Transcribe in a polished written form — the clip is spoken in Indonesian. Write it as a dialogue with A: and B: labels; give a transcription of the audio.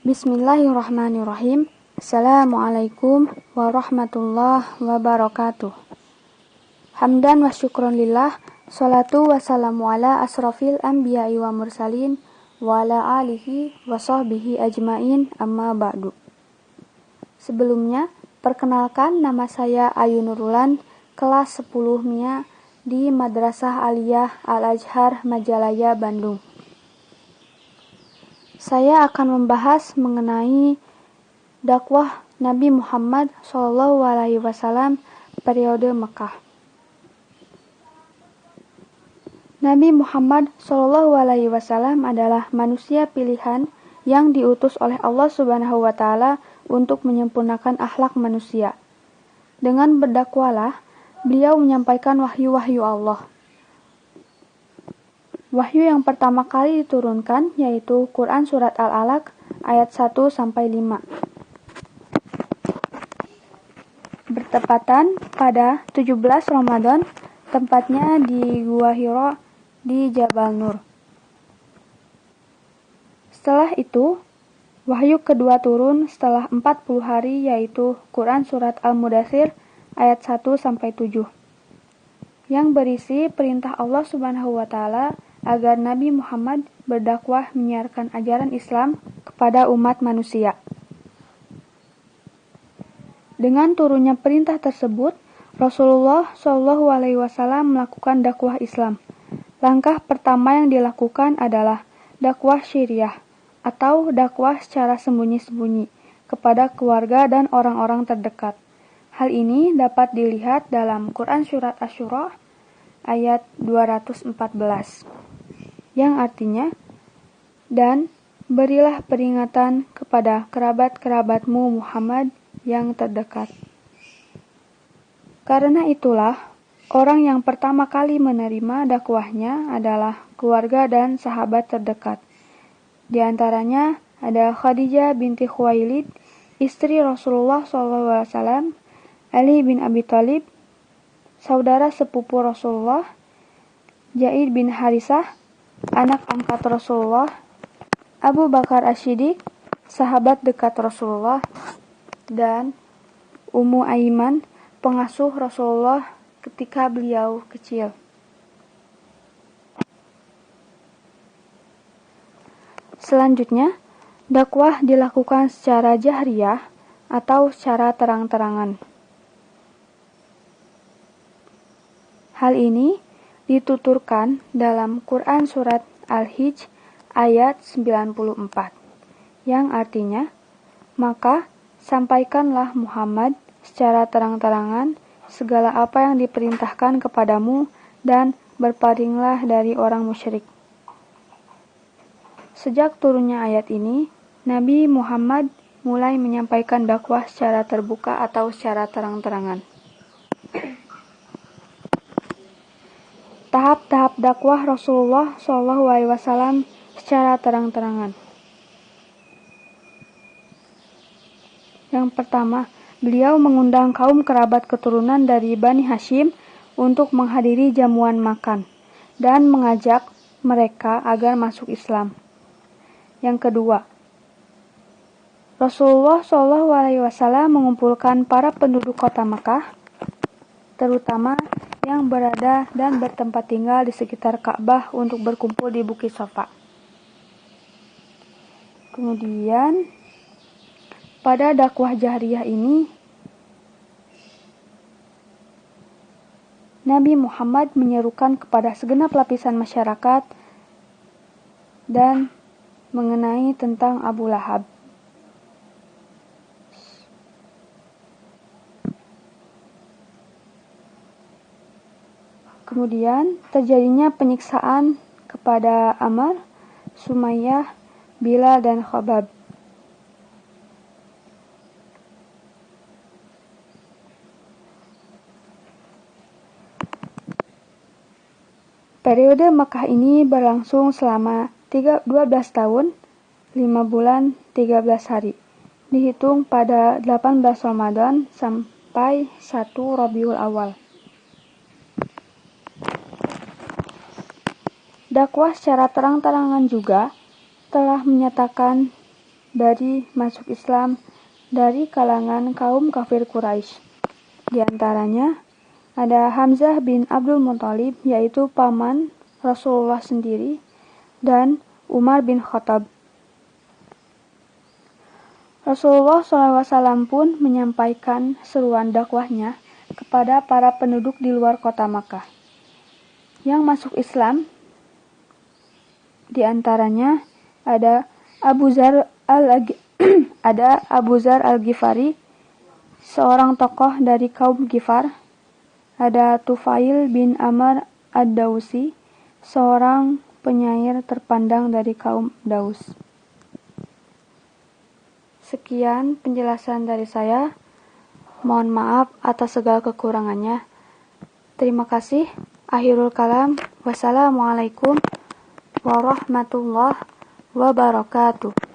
A: Bismillahirrahmanirrahim. Assalamualaikum warahmatullahi wabarakatuh. Hamdan wa syukron lillah. Salatu wassalamu ala asrafil anbiya'i wa mursalin wa ala alihi wa sahbihi ajmain amma ba'du. Sebelumnya, perkenalkan nama saya Ayu Nurulan, kelas 10 MIA di Madrasah Aliyah Al-Azhar Majalaya, Bandung. Saya akan membahas mengenai dakwah Nabi Muhammad SAW periode Mekah. Nabi Muhammad SAW adalah manusia pilihan yang diutus oleh Allah Subhanahu wa Ta'ala untuk menyempurnakan akhlak manusia. Dengan berdakwalah, beliau menyampaikan wahyu-wahyu Allah. Wahyu yang pertama kali diturunkan yaitu Quran Surat Al-Alaq ayat 1-5. Bertepatan pada 17 Ramadan, tempatnya di Gua Hiro di Jabal Nur. Setelah itu, wahyu kedua turun setelah 40 hari yaitu Quran Surat Al-Mudaththir ayat 1-7. Yang berisi perintah Allah Subhanahu wa Ta'ala agar Nabi Muhammad berdakwah menyiarkan ajaran Islam kepada umat manusia. Dengan turunnya perintah tersebut, Rasulullah SAW melakukan dakwah Islam. Langkah pertama yang dilakukan adalah dakwah syiriah atau dakwah secara sembunyi-sembunyi kepada keluarga dan orang-orang terdekat. Hal ini dapat dilihat dalam Quran Surat Asy-Syura ayat 214. Yang artinya, dan berilah peringatan kepada kerabat-kerabatmu Muhammad yang terdekat. Karena itulah, orang yang pertama kali menerima dakwahnya adalah keluarga dan sahabat terdekat. Di antaranya ada Khadijah binti Khuwailid, istri Rasulullah SAW, Ali bin Abi Thalib, saudara sepupu Rasulullah, Zaid bin Harisah, anak angkat Rasulullah, Abu Bakar Asy-Syiddiq, sahabat dekat Rasulullah, dan Ummu Aiman, pengasuh Rasulullah ketika beliau kecil. Selanjutnya, dakwah dilakukan secara jahriyah atau secara terang-terangan. Hal ini dituturkan dalam Quran Surat Al-Hijr ayat 94, yang artinya, maka sampaikanlah Muhammad secara terang-terangan segala apa yang diperintahkan kepadamu dan berpalinglah dari orang musyrik. Sejak turunnya ayat ini, Nabi Muhammad mulai menyampaikan dakwah secara terbuka atau secara terang-terangan. Tahap-tahap dakwah Rasulullah SAW secara terang-terangan. Yang pertama, beliau mengundang kaum kerabat keturunan dari Bani Hashim untuk menghadiri jamuan makan dan mengajak mereka agar masuk Islam. Yang kedua, Rasulullah SAW mengumpulkan para penduduk kota Makkah, terutama yang berada dan bertempat tinggal di sekitar Ka'bah untuk berkumpul di Bukit Safa. Kemudian, pada dakwah jahriyah ini, Nabi Muhammad menyerukan kepada segenap lapisan masyarakat dan mengenai tentang Abu Lahab. Kemudian terjadinya penyiksaan kepada Ammar, Sumayyah, Bilal, dan Khabab. Periode Makkah ini berlangsung selama 12 tahun, 5 bulan, 13 hari, dihitung pada 18 Ramadan sampai 1 Rabiul Awal. Dakwah secara terang-terangan juga telah menyatakan dari masuk Islam dari kalangan kaum kafir Quraisy. Di antaranya ada Hamzah bin Abdul Muthalib, yaitu paman Rasulullah sendiri, dan Umar bin Khattab. Rasulullah SAW pun menyampaikan seruan dakwahnya kepada para penduduk di luar kota Makkah. Yang masuk Islam di antaranya ada Abu Dzar al-Ghifari, seorang tokoh dari kaum Ghifar. Ada Tufail bin Amr ad-Dausi, seorang penyair terpandang dari kaum Daus. Sekian penjelasan dari saya. Mohon maaf atas segala kekurangannya. Terima kasih. Akhirul kalam. Wassalamualaikum warahmatullahi wabarakatuh.